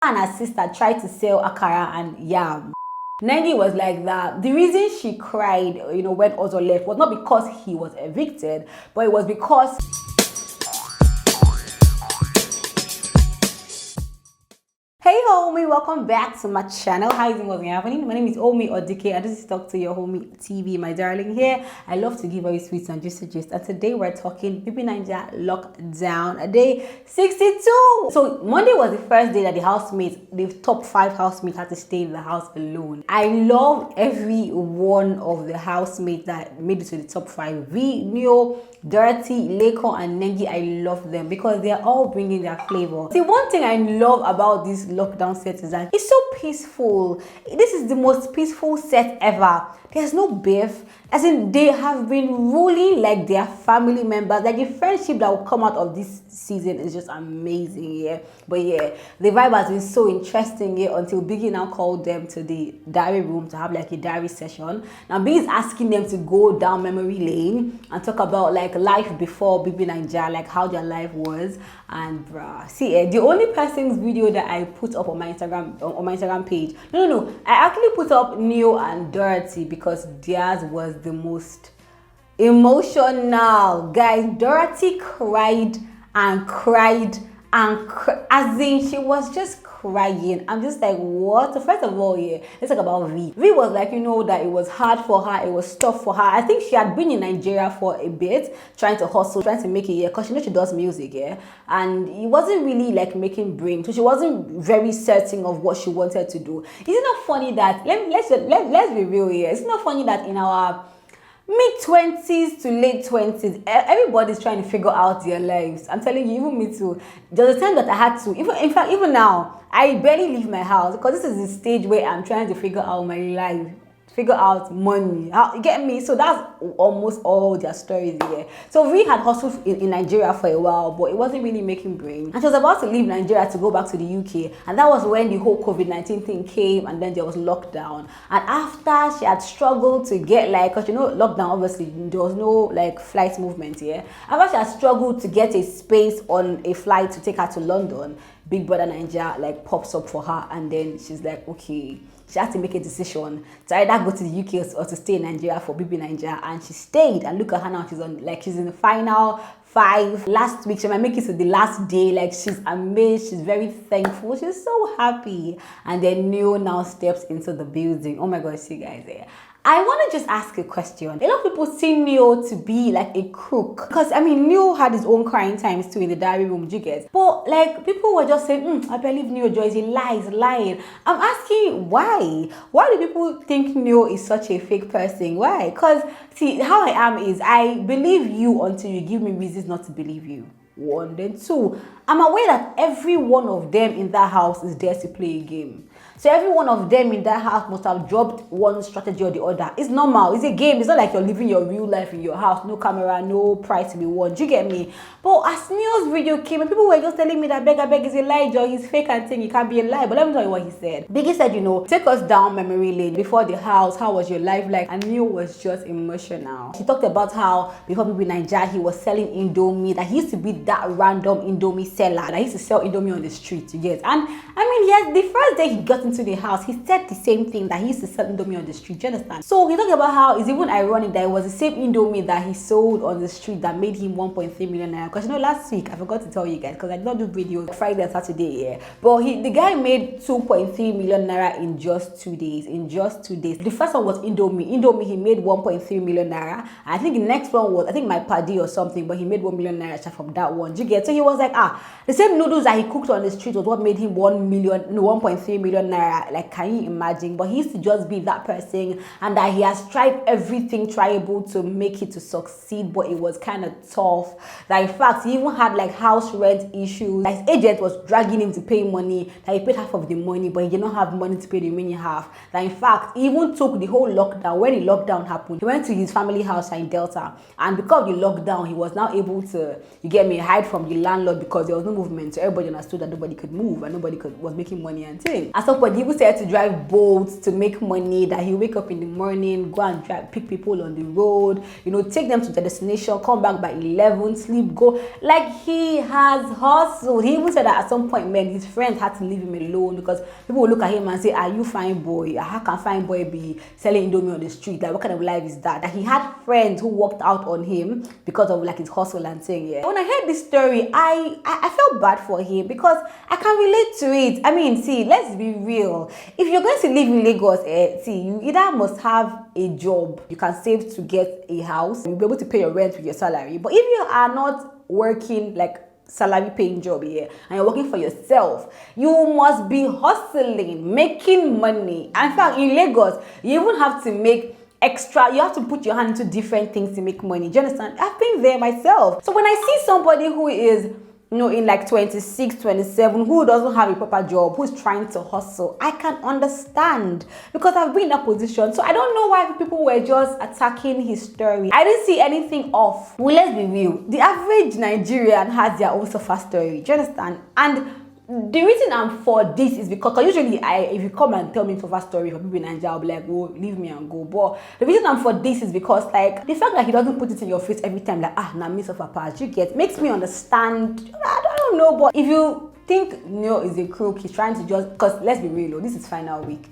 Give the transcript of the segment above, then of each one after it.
and her sister tried to sell akara and yam. Nengi was like that. The reason she cried, when Ozo left was not because he was evicted, but it was because hey homie, welcome back to my channel. How is it what's happening? My name is Omi Odike and this is Talk to Your Homie TV, my darling. Here I love to give very sweet and juicy gist, and today we're talking BBNAIJA lockdown day 62. So Monday was the first day that the top 5 housemates had to stay in the house alone. I love every one of the housemates that made it to the top 5. V, Neo, Dorathy, Leko, and Nengi. I love them because they're all bringing their flavor. See, one thing I love about this lockdown set is that it's so peaceful. This is the most peaceful set ever. There's no beef. As in, they have been ruling like their family members. Like the friendship that will come out of this season is just amazing, yeah. But yeah, the vibe has been so interesting, yeah, until Biggie now called them to the diary room to have like a diary session. Now Biggie is asking them to go down memory lane and talk about like life before BBNAIJA, like how their life was. And bruh, see, the only person's video that I put up on my Instagram page, no, I actually put up Neo and Dorathy because theirs was the most emotional. Guys, Dorathy cried and cried and as in she was just crying. I'm just like, what? So first of all, yeah, let's talk about V. V was like, that it was hard for her, it was tough for her. I think she had been in Nigeria for a bit, trying to hustle, trying to make it, yeah, because she does music, yeah, and it wasn't really like making brain, so she wasn't very certain of what she wanted to do. Is it not funny that let's be real here? It's not funny that in our mid-20s to late 20s, everybody's trying to figure out their lives. I'm telling you, even me too. There was a time that I had to, even now, I barely leave my house because this is the stage where I'm trying to figure out my life, figure out money. You get me? So that's almost all their stories here. So we had hustled in Nigeria for a while, but it wasn't really making brain. And she was about to leave Nigeria to go back to the UK. And that was when the whole COVID-19 thing came, and then there was lockdown. And after she had struggled to get because lockdown, obviously there was no like flight movement here. After she had struggled to get a space on a flight to take her to London, Big Brother Naija like pops up for her, and then she's like, okay, she has to make a decision to either go to the UK or to stay in Nigeria for BBNAIJA, and she stayed. And look at her now; she's in the final 5. Last week she might make it to the last day. Like, she's amazed, she's very thankful, she's so happy. And then Neo now steps into the building. Oh my God, see guys, there. I want to just ask a question. A lot of people see Neo to be like a crook. Because, Neo had his own crying times too in the diary room, do you get? But, people were just saying, I believe Neo Joy is lying. I'm asking why? Why do people think Neo is such a fake person? Why? Because, see, how I am is I believe you until you give me reasons not to believe you. 1, then 2, I'm aware that every one of them in that house is there to play a game. So every one of them in that house must have dropped one strategy or the other. It's normal. It's a game. It's not like you're living your real life in your house. No camera, no prize to be won. Do you get me? But as Neo's video came, and people were just telling me that beg is a lie, Joy. He's fake and saying he can't be a lie. But let me tell you what he said. Biggie said, take us down memory lane before the house. How was your life like? And Neo was just emotional. He talked about how before BBNAIJA, he was selling Indomie. That he used to be that random Indomie seller. That he used to sell Indomie on the street, you get? And yes, the first day he got into the house, he said the same thing, that he used to sell Indomie on the street. Do you understand? So he talked about how it's even ironic that it was the same Indomie that he sold on the street that made him 1.3 million naira. Because last week I forgot to tell you guys, because I did not do videos Friday and Saturday, yeah. But the guy made 2.3 million naira in just 2 days. The first one was Indomie he made 1.3 million naira. I think the next one was, my paddy or something, but he made 1 million naira from that one. Do you get? So he was like, the same noodles that he cooked on the street was what made him 1.3 million naira. Like, can you imagine? But he used to just be that person, and that he has tried everything triable to make it to succeed, but it was kind of tough. That in fact, he even had like house rent issues. Like, his agent was dragging him to pay money. That he paid half of the money, but he did not have money to pay the remaining half. That in fact, he even took the whole lockdown. When the lockdown happened, he went to his family house in Delta, and because of the lockdown, he was now able to, hide from the landlord because there was no movement, so everybody understood that nobody could move and nobody was making money and things. At some point, he even started to drive boats to make money, that he wake up in the morning, go and pick people on the road, you know, take them to the destination, come back by 11, sleep, go. Like, he has hustled. He even said that at some point, man, his friends had to leave him alone because people would look at him and say, are you fine boy? How can fine boy be selling Indomie on the street? Like, what kind of life is that? He had friends who walked out on him because of like his hustle and thing. Yeah. When I heard this story, I felt bad for him because I can relate to it. I mean, see, let's be real. If you're going to live in Lagos, see, you either must have a job, you can save to get a house, you'll be able to pay your rent with your salary. But if you are not working like salary paying job here and you're working for yourself, you must be hustling, making money. And in fact, in Lagos, you even have to make extra, you have to put your hand into different things to make money. Do you understand? I've been there myself. So when I see somebody who is, you know, in like 26, 27, who doesn't have a proper job, who's trying to hustle, I can understand because I've been in that position. So I don't know why people were just attacking his story. I didn't see anything off. Well, let's be real. The average Nigerian has their own suffer story. Do you understand? And the reason I'm for this is because usually if you come and tell me suffer story for BBNAIJA, I'll be like, oh, leave me and go. But the reason I'm for this is because like the fact that he doesn't put it in your face every time, like, nah, me suffer past, you get, makes me understand. I don't know, but if you think Neo is a crook, he's trying to just, because let's be real, this is final week.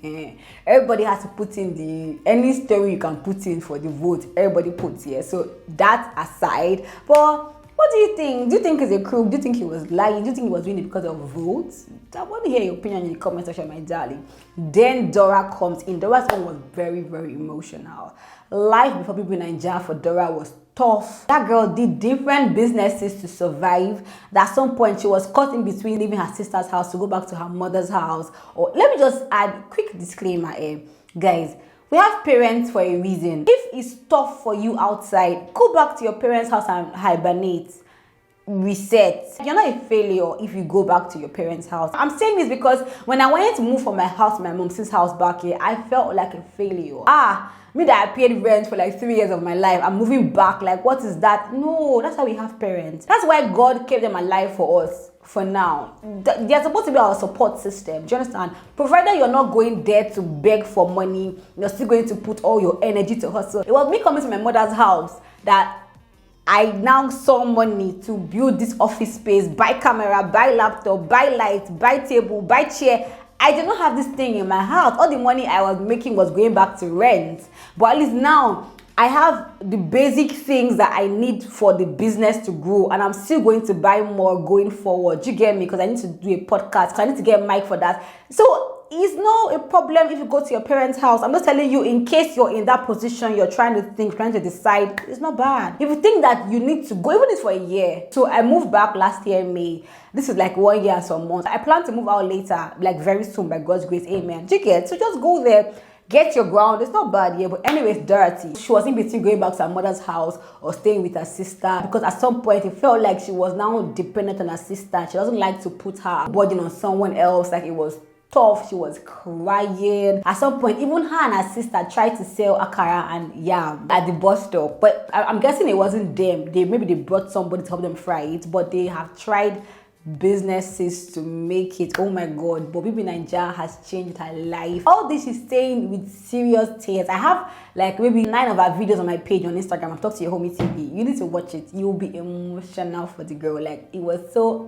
Everybody has to put in any story you can put in for the vote, everybody puts here. So that aside, but what do you think? Do you think he's a crook? Do you think he was lying? Do you think he was doing it because of votes? I want to hear your opinion in the comment section, my darling. Then Dora comes in. Dora's one was very, very emotional. Life before BBNAIJA for Dora was tough. That girl did different businesses to survive. At some point, she was caught in between leaving her sister's house to go back to her mother's house. Or let me just add a quick disclaimer here. Guys, we have parents for a reason. If it's tough for you outside, go back to your parents' house and hibernate. Reset. You're not a failure if you go back to your parents' house. I'm saying this because when I wanted to move from my house to my mom's house back here, I felt like a failure. Me that I paid rent for like 3 years of my life, I'm moving back. Like, what is that? No, that's how we have parents. That's why God kept them alive for us. For now, they're supposed to be our support system. Do you understand? Provided you're not going there to beg for money, you're still going to put all your energy to hustle. It was me coming to my mother's house that I now saw money to build this office space, buy camera, buy laptop, buy light, buy table, buy chair. I did not have this thing in my house. All the money I was making was going back to rent. But at least now, I have the basic things that I need for the business to grow, and I'm still going to buy more going forward. Do you get me? Because I need to do a podcast, so I need to get a mic for that. So it's not a problem if you go to your parents' house. I'm just telling you, in case you're in that position, you're trying to think, trying to decide, it's not bad. If you think that you need to go, even if it's for a year. So I moved back last year, May. This is like 1 year and some months. I plan to move out later, like very soon by God's grace. Amen. Do you get? So just go there. Get your ground. It's not bad, yeah. But anyways, Dorathy, she was in between going back to her mother's house or staying with her sister, because at some point it felt like she was now dependent on her sister. She doesn't like to put her burden on someone else. Like, it was tough. She was crying. At some point, even her and her sister tried to sell akara and yam at the bus stop. But I'm guessing it wasn't them. Maybe they brought somebody to help them fry it. But they have tried businesses to make it. Oh my God, but BBNAIJA has changed her life. All this is saying with serious tears. I have like maybe 9 of her videos on my page on Instagram. I've talked to your homie TV. You need to watch it. You'll be emotional for the girl. Like, it was so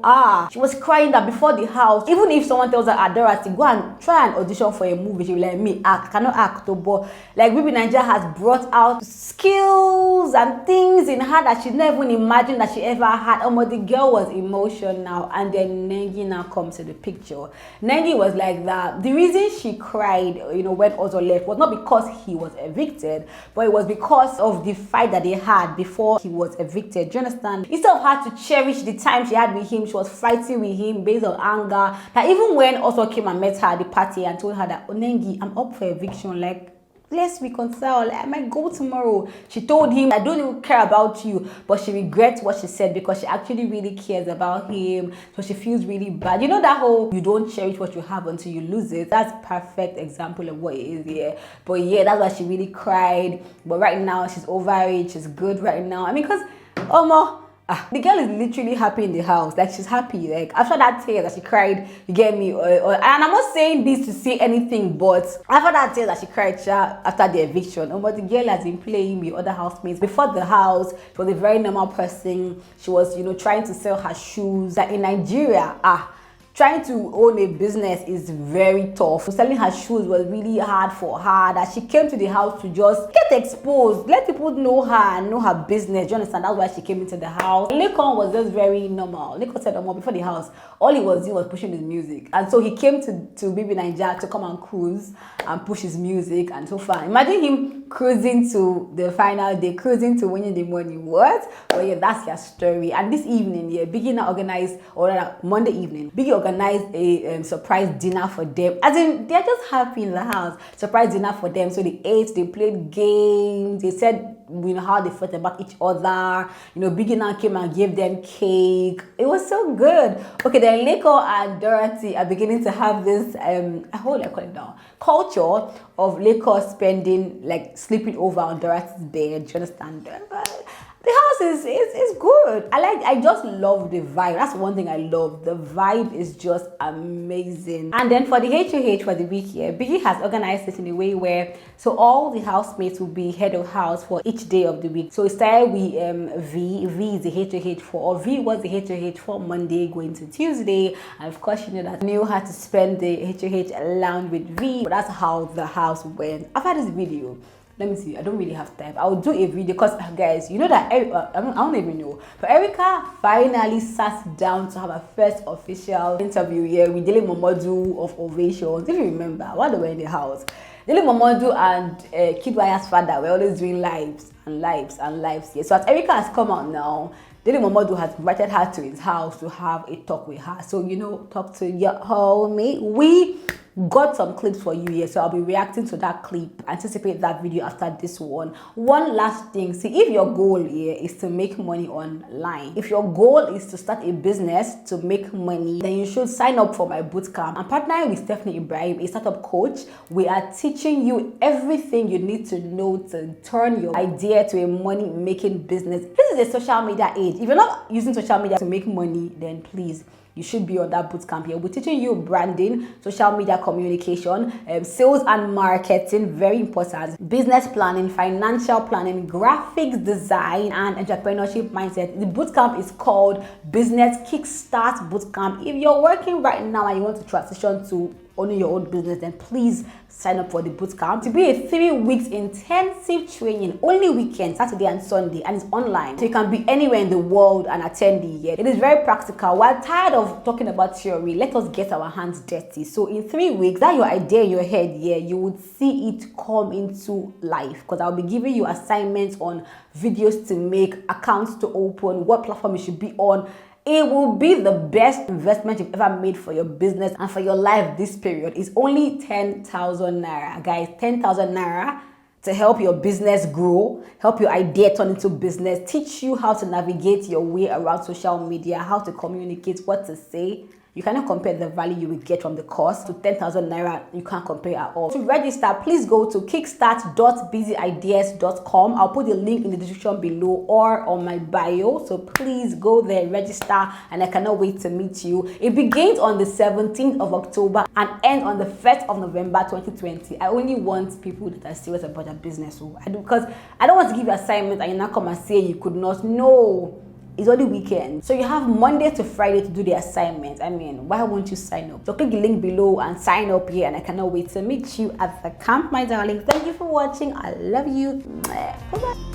she was crying that before the house, even if someone tells her, Dorathy, go and try an audition for a movie, she'll be like, me act, I cannot act. But like, BBNAIJA has brought out skills and things in her that she never even imagined that she ever had. The girl was emotional. And then Nengi now comes to the picture. Nengi was like that. The reason she cried, when Ozo left was not because he was evicted, but it was because of the fight that they had before he was evicted. Do you understand? Instead of her to cherish the time she had with him, she was fighting with him based on anger. That even when Ozo came and met her at the party and told her that, Nengi, I'm up for eviction, like, let's reconcile. I might go tomorrow. She told him, I don't even care about you, but she regrets what she said because she actually really cares about him. So she feels really bad. You know that whole, you don't cherish what you have until you lose it. That's perfect example of what it is here. But yeah, that's why she really cried. But right now, she's over it. She's good right now. I mean, because, The girl is literally happy in the house. Like, she's happy. Like, after that tear that she cried, you get me? And I'm not saying this to say anything, but after that tear that she cried after the eviction, but the girl has been playing with other housemates. Before the house, she was a very normal person. She was, trying to sell her shoes. That in Nigeria, trying to own a business is very tough. Selling her shoes was really hard for her. That she came to the house to just get exposed, let people know her and know her business. Do you understand? That's why she came into the house. Lekon was just very normal. Lekon said before the house, all he was doing was pushing his music. And so he came to BBNAIJA to come and cruise and push his music and so far. Imagine him cruising to the final day, cruising to winning the money. What? Well, yeah, that's your story. And this evening, Biggie now organized, or rather Monday evening, Biggie organized a surprise dinner for them. As in, they're just happy in the house. Surprise dinner for them. So they ate, they played games, they said how they felt about each other. Biggie now came and gave them cake. It was so good. Okay, then Leko and Dorathy are beginning to have this how do I call it now? Culture of Leko spending, like, sleeping over on Dorathy's bed. Do you understand? The house is good. I just love the vibe. That's one thing I love. The vibe is just amazing. And then for the HOH for the week here, Biggie has organized it in a way where all the housemates will be head of house for each day of the week. So it started with V is the HOH for, or V was the HOH for Monday going to Tuesday. And of course, that knew how to spend the HOH around with V. But that's how the house went. After this video, let me see, I don't really have time. I'll do a video because, guys, that I don't even know. But Erica finally sat down to have her first official interview here with Dele Momodu of Ovations. If you remember, while they were in the house, Dele Momodu and Kidwaya's father were always doing lives and lives and lives here. So as Erica has come out now, Dele Momodu has invited her to his house to have a talk with her. So, talk to your homie. We got some clips for you here, so I'll be reacting to that clip. Anticipate that video after this one. One last thing, see, if your goal here is to make money online, if your goal is to start a business to make money, then you should sign up for my bootcamp. I'm partnering with Stephanie Ibrahim, a startup coach. We are teaching you everything you need to know to turn your idea to a money-making business. This is a social media age. If you're not using social media to make money, then please, you should be on that bootcamp here. We're teaching you branding, social media communication, sales and marketing, very important, business planning, financial planning, graphics design, and entrepreneurship mindset. The bootcamp is called Business KickStart Bootcamp. If you're working right now and you want to transition to owning your own business, then please sign up for the bootcamp. To be a 3 weeks intensive training, only weekends, Saturday and Sunday, and it's online. So you can be anywhere in the world and attend it. It is very practical. We're tired of talking about theory. Let us get our hands dirty. So in 3 weeks, that your idea in your head, you would see it come into life, because I'll be giving you assignments on videos to make, accounts to open, what platform you should be on. It will be the best investment you've ever made for your business and for your life this period. It's only 10,000 naira, guys. 10,000 naira to help your business grow, help your idea turn into business, teach you how to navigate your way around social media, how to communicate, what to say. You cannot compare the value you will get from the course to 10,000 naira. You can't compare at all. To register, please go to kickstart.busyideas.com. I'll put the link in the description below or on my bio. So please go there, register, and I cannot wait to meet you. It begins on the 17th of October and ends on the 1st of November 2020. I only want people that are serious about their business. So because I don't want to give you assignments and you not come and say you could not. No. It's only weekend. So you have Monday to Friday to do the assignment. I mean, why won't you sign up? So click the link below and sign up here, and I cannot wait to meet you at the camp, my darling. Thank you for watching. I love you. Bye-bye.